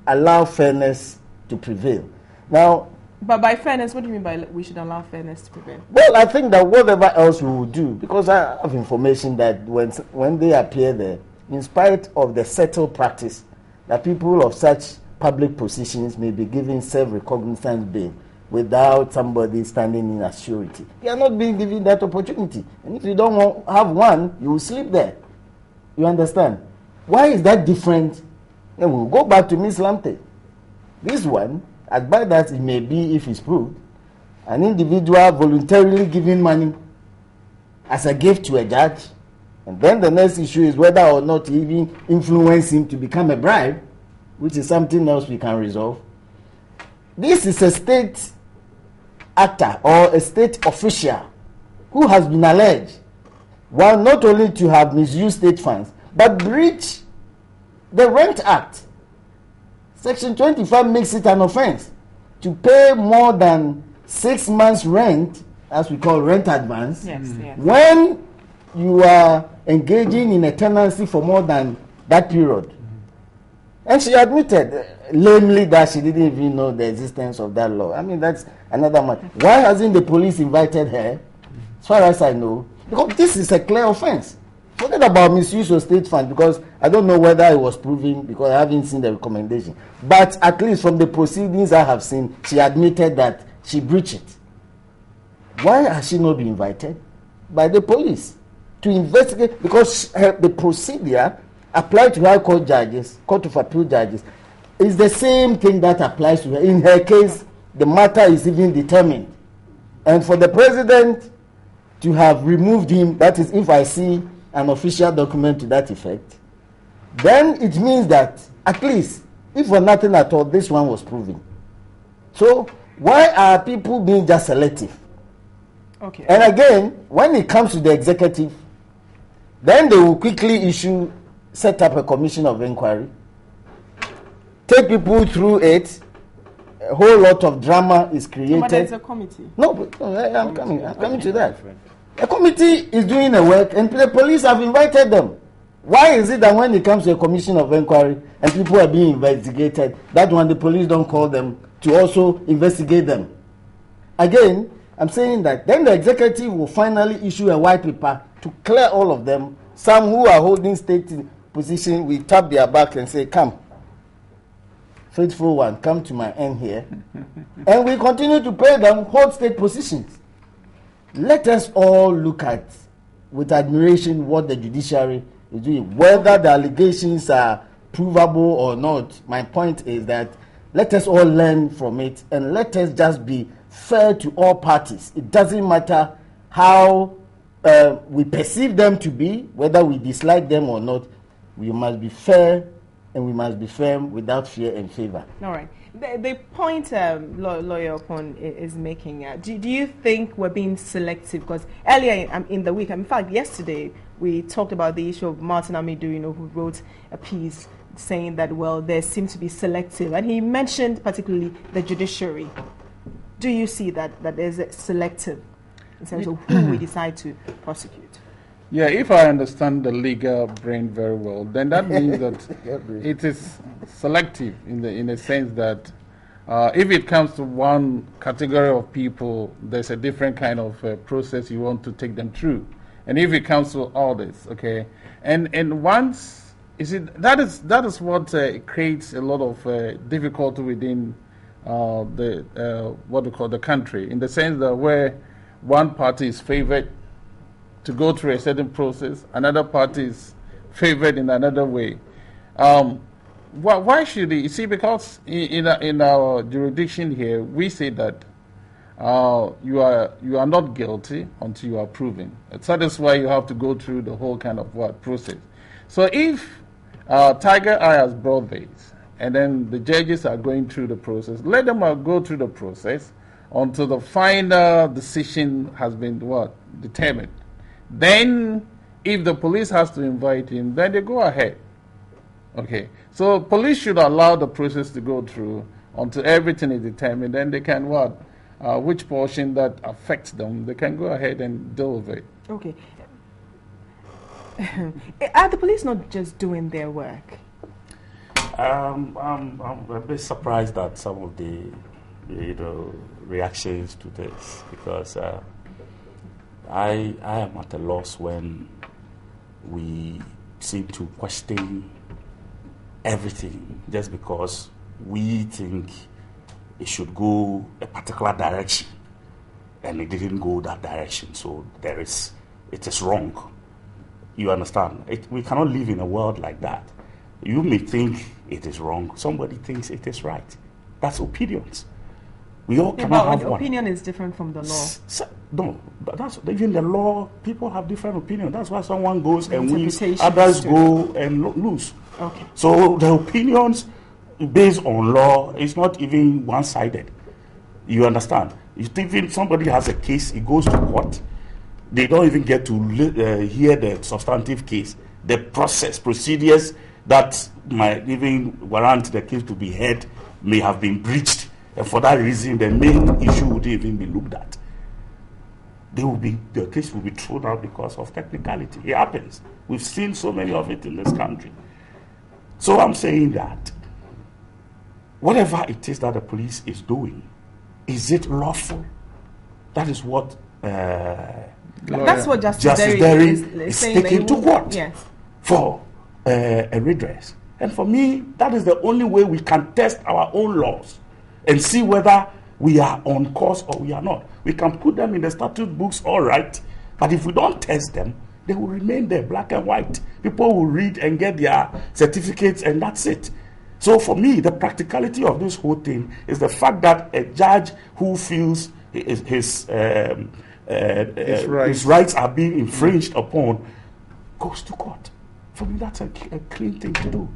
allow fairness to prevail. Now, but by fairness, what do you mean by we should allow fairness to prevail? Well, I think that whatever else we will do, because I have information that when they appear there, in spite of the settled practice that people of such public positions may be given self-recognizance bail without somebody standing in as surety. They are not being given that opportunity. And if you don't have one, you will sleep there. You understand? Why is that different? Then we'll go back to Ms. Lamte. This one, as bad as it may be if it's proved, an individual voluntarily giving money as a gift to a judge, and then the next issue is whether or not to even influence him to become a bribe, which is something else we can resolve. This is a state actor or a state official who has been alleged, while not only to have misused state funds, but breach the Rent Act. Section 25 makes it an offense to pay more than 6 months rent, as we call rent advance, when you are engaging in a tenancy for more than that period. And she admitted lamely that she didn't even know the existence of that law. I mean, that's another matter. Why hasn't the police invited her? As far as I know, because this is a clear offense. Forget about misuse of state funds, because I don't know whether it was proven, because I haven't seen the recommendation. But at least from the proceedings I have seen, she admitted that she breached it. Why has she not been invited by the police to investigate? Because the procedure applied to High Court judges, Court of Appeal judges, is the same thing that applies to her. In her case, the matter is even determined. And for the president to have removed him, that is, if I see an official document to that effect, then it means that at least, if for nothing at all, this one was proven. So why are people being just selective? Okay. And again, when it comes to the executive, then they will quickly set up a commission of inquiry, take people through it. A whole lot of drama is created. But there's a committee. No, I'm coming to that. A committee is doing the work, and the police have invited them. Why is it that when it comes to a commission of inquiry and people are being investigated, that when the police don't call them to also investigate them? Again, I'm saying that then the executive will finally issue a white paper to clear all of them. Some who are holding state position, we tap their back and say, come, faithful one, come to my end here. And we continue to pay them, hold state positions. Let us all look at, with admiration, what the judiciary is doing. Whether the allegations are provable or not, my point is that let us all learn from it, and let us just be fair to all parties. It doesn't matter how we perceive them to be, whether we dislike them or not. We must be fair, and we must be firm without fear and favor. All right. The point Lawyer Okon is making, do you think we're being selective? Because earlier in the week, in fact, yesterday, we talked about the issue of Martin Amidu, who wrote a piece saying that, well, there seems to be selective. And he mentioned particularly the judiciary. Do you see that there's a selective in terms of who we decide to prosecute? Yeah, if I understand the legal brain very well, then that means that it is selective in the sense that if it comes to one category of people, there's a different kind of process you want to take them through. And if it comes to others, okay, and once that is what creates a lot of difficulty within the what we call the country, in the sense that where one party is favored to go through a certain process, another party is favored in another way. Why should you see? Because in our jurisdiction here, we say that you are not guilty until you are proven. So that's why you have to go through the whole kind of process. So if Tiger Eye has brought this, and then the judges are going through the process, let them go through the process until the final decision has been determined. Then, if the police has to invite him, then they go ahead. Okay, so police should allow the process to go through until everything is determined. Then they can which portion that affects them, they can go ahead and deal with it. Okay. Are the police not just doing their work? I'm a bit surprised at some of the reactions to this, because I am at a loss when we seem to question everything just because we think it should go a particular direction and it didn't go that direction. So it is wrong. You understand? We cannot live in a world like that. You may think it is wrong. Somebody thinks it is right. That's opinions. We all cannot have one. Opinion is different from the law. No, that's even the law. People have different opinions. That's why someone goes and wins, others go and lose. Okay. So the opinions based on law is not even one-sided. You understand? If somebody has a case, it goes to court. They don't even get to hear the substantive case. The procedures that might even warrant the case to be heard may have been breached. and for that reason, the main issue would even be looked at. The case will be thrown out because of technicality. It happens. We've seen so many of it in this country. So I'm saying that whatever it is that the police is doing, is it lawful? That is what that's what Justice Derry is taking to court for a redress. And for me, that is the only way we can test our own laws and see whether we are on course or we are not. We can put them in the statute books, all right, but if we don't test them, they will remain there, black and white. People will read and get their certificates, and that's it. So for me, the practicality of this whole thing is the fact that a judge who feels his rights are being infringed upon goes to court. For me, that's a clean thing to do.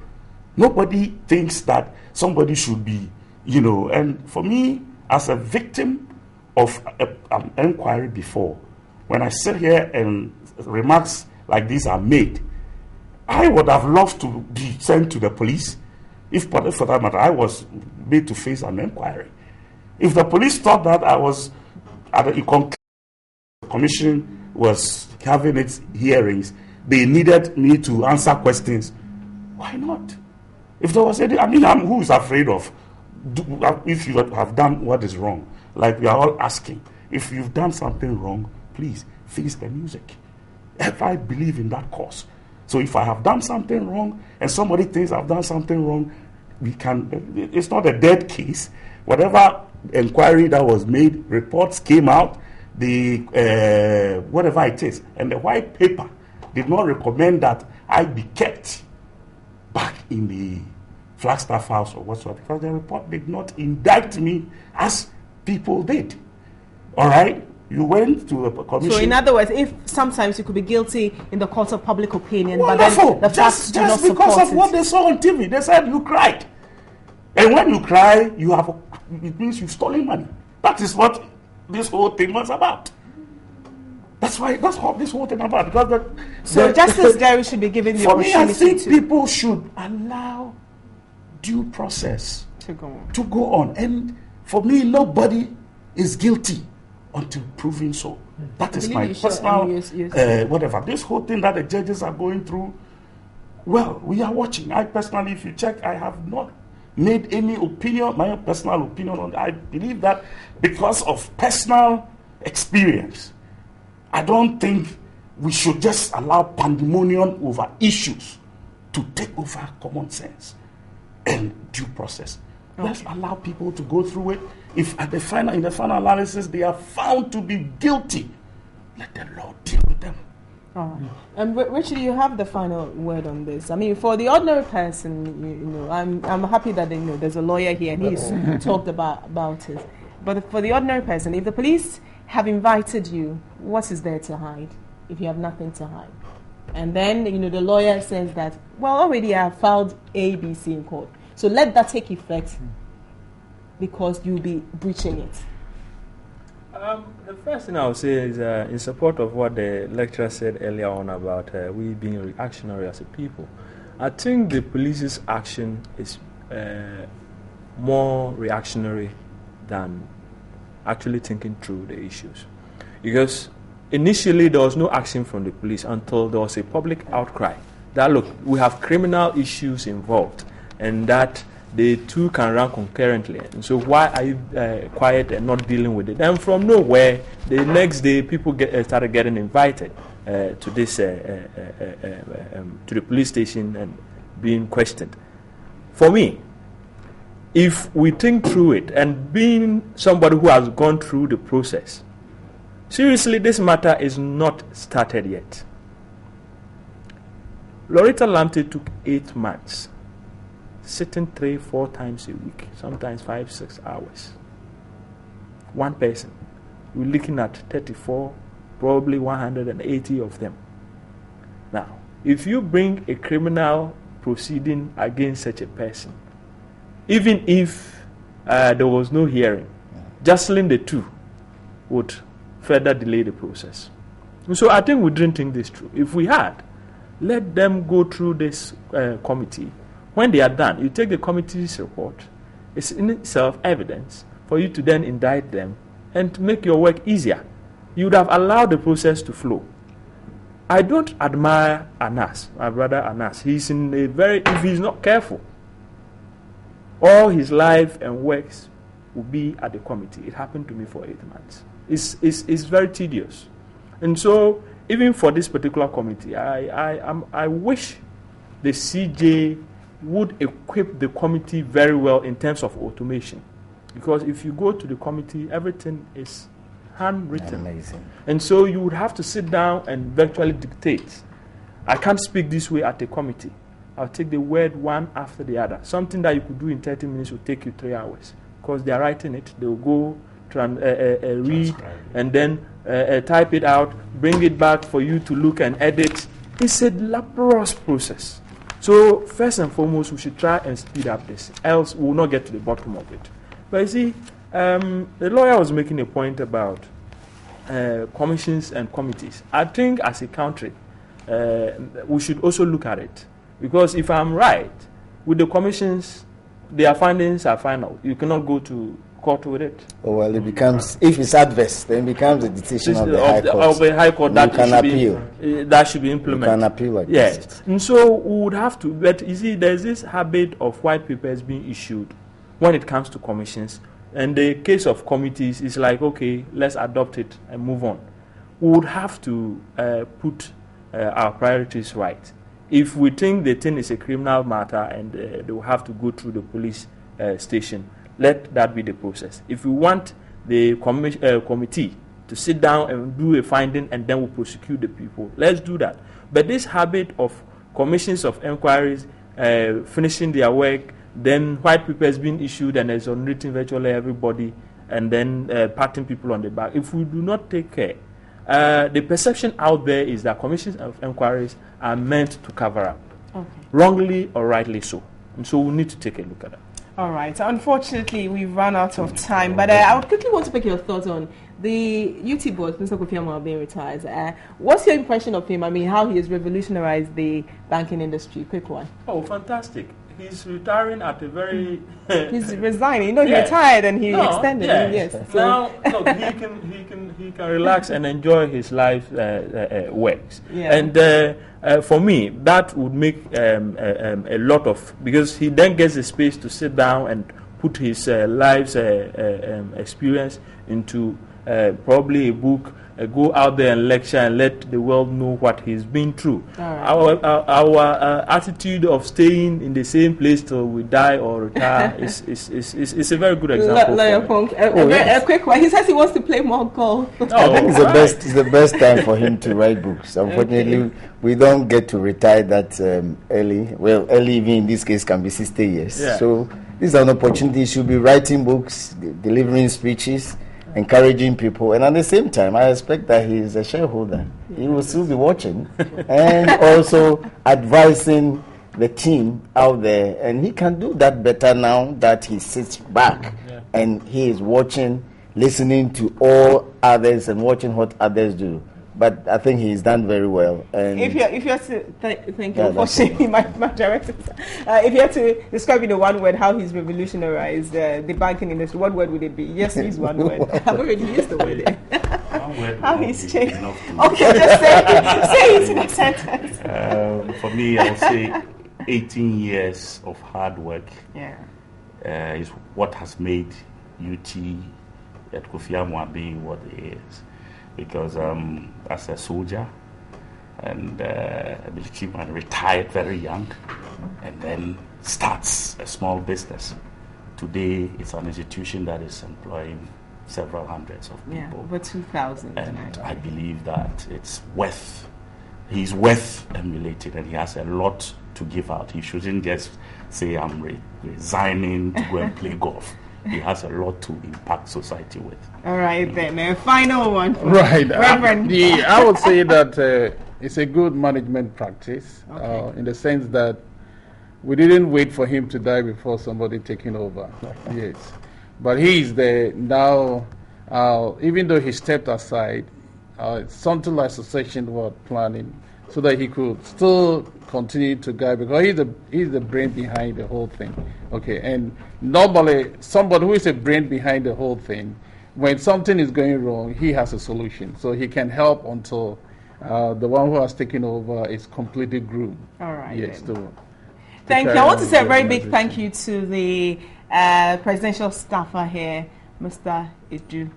Nobody thinks that somebody should be, and for me, as a victim of an inquiry before, when I sit here and remarks like these are made, I would have loved to be sent to the police. If, for that matter, I was made to face an inquiry. If the police thought that I was at the commission was having its hearings, they needed me to answer questions, why not? If there was any, who is afraid of, if you have done what is wrong, like we are all asking, if you've done something wrong, please face the music. If I believe in that cause. So if I have done something wrong and somebody thinks I've done something wrong, it's not a dead case. Whatever inquiry that was made, reports came out, whatever it is, and the white paper did not recommend that I be kept back in the Flagstaff House or whatsoever, because the report did not indict me as people did. All right? You went to the commission. So in other words, if sometimes you could be guilty in the court of public opinion, wonderful. But then the facts do not just because support of what they saw on TV, they said you cried. And when you cry, it means you've stolen money. That is what this whole thing was about. That's what this whole thing about. Because Justice Derry should be given the opportunity. For me, I think people should allow due process to go on. And for me, nobody is guilty until proven so. That is my personal whatever. This whole thing that the judges are going through, well, we are watching. I personally, if you check, I have not made any opinion, my personal opinion on it. I believe that because of personal experience, I don't think we should just allow pandemonium over issues to take over common sense and due process. Okay. Let's allow people to go through it. If in the final analysis they are found to be guilty, let the law deal with them. All right. Richard, you have the final word on this. I mean, for the ordinary person, I'm happy that there's a lawyer here and he's talked about it. But for the ordinary person, if the police have invited you, what is there to hide if you have nothing to hide? And then, the lawyer says that, well, already I have filed A, B, C in court. So let that take effect because you'll be breaching it. The first thing I would say is in support of what the lecturer said earlier on about we being reactionary as a people. I think the police's action is more reactionary than actually thinking through the issues. Because initially there was no action from the police until there was a public outcry that, look, we have criminal issues involved and that the two can run concurrently. And so why are you quiet and not dealing with it? And from nowhere, the next day people started getting invited to this to the police station and being questioned. For me, if we think through it, and being somebody who has gone through the process, seriously, this matter is not started yet. Loretta Lamptey took 8 months, sitting 3-4 times a week, sometimes 5-6 hours. One person. We're looking at 34, probably 180 of them. Now, if you bring a criminal proceeding against such a person, even if there was no hearing, jostling the two would further delay the process. So I think we didn't think this through. If we had, let them go through this committee. When they are done, you take the committee's report. is in itself evidence for you to then indict them and to make your work easier. You would have allowed the process to flow. I don't admire Anas, my brother Anas. He's in a very, if he's not careful, all his life and works will be at the committee. It happened to me for 8 months. It's very tedious. And so, even for this particular committee, I wish the CJ would equip the committee very well in terms of automation. Because if you go to the committee, everything is handwritten. Amazing. And so you would have to sit down and virtually dictate. I can't speak this way at a committee. I'll take the word one after the other. Something that you could do in 30 minutes will take you 3 hours. Because they are writing it, they will go read and then type it out, bring it back for you to look and edit. It's a laborious process. So first and foremost, we should try and speed up this, else we will not get to the bottom of it. But you see, the lawyer was making a point about commissions and committees. I think as a country, we should also look at it. Because if I'm right, with the commissions, their findings are final. You cannot go to court with it. Oh, well, it becomes, if it's adverse, then it becomes a decision of the High Court. Of the High Court that can appeal. That should be implemented. You can appeal against yes. it. And so we would have to, but you see, there's this habit of white papers being issued when it comes to commissions. And the case of committees is like, okay, let's adopt it and move on. We would have to put our priorities right. If we think the thing is a criminal matter and they will have to go through the police station, let that be the process. If we want the committee to sit down and do a finding and then we'll prosecute the people, let's do that. But this habit of commissions of inquiries finishing their work, then white papers being issued and exonerating virtually everybody, and then patting people on the back, if we do not take care, the perception out there is that commissions of inquiries are meant to cover up, wrongly or rightly so. And so we need to take a look at that. All right. Unfortunately, we've run out of time, but I would quickly want to pick your thoughts on the UT boss, Mr. Kofi Amwal, being retired. What's your impression of him? I mean, how he has revolutionized the banking industry? Quick one. Oh, fantastic. He's retiring at a very... He's resigning. You know, he retired and he extended. Yes. So now, look, he can relax and enjoy his life works. Yeah. And for me, that would make a lot of... Because he then gets the space to sit down and put his life's experience into probably a book, go out there and lecture and let the world know what he's been through. Right. Our attitude of staying in the same place till we die or retire is a very good example. A quick one. He says he wants to play more golf. I think it's the best time for him to write books. Unfortunately, we don't get to retire that early. Well, early even in this case can be 60 years. Yeah. So this is an opportunity. He should be writing books, delivering speeches, encouraging people, and at the same time, I expect that he is a shareholder. He will still be watching and also advising the team out there, and he can do that better now that he sits back and he is watching, listening to all others and watching what others do. But I think he's done very well. And if you have to thank you for saying my director. If you had to describe in one word how he's revolutionized the banking industry, what word would it be? Yes, use one word. I've already used the word. How he's changed. Okay, just say it in a sentence. For me, I'll say 18 years of hard work is what has made UT at Kofi Amwal being what it is. Because as a soldier and a military retired very young and then starts a small business. Today it's an institution that is employing several hundreds of people. Yeah, over 2,000. And I believe that he's worth emulating, and he has a lot to give out. He shouldn't just say I'm resigning to go and play golf. He has a lot to impact society with. All right, then. A final one. Right. I would say that it's a good management practice in the sense that we didn't wait for him to die before somebody taking over. Yes. But he is there now, even though he stepped aside, something like succession was planning. so that he could still continue to guide, because he's the brain behind the whole thing. Okay, and normally somebody who is a brain behind the whole thing, when something is going wrong, he has a solution, so he can help until the one who has taken over is completely groomed. All right. Yes. Thank you. I want to say a very big thank you to the presidential staffer here, Mr. Edu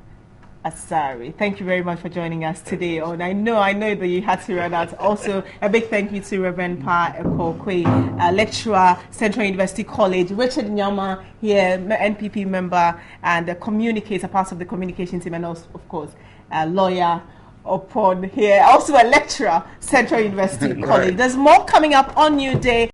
Asari. Thank you very much for joining us today. And I know that you had to run out. Also, a big thank you to Reverend Pa Ekokwe, lecturer, Central University College, Richard Nyama here, NPP member and communicator, part of the communication team, and also, of course, a lawyer upon here, also a lecturer, Central University College. There's more coming up on NewDay.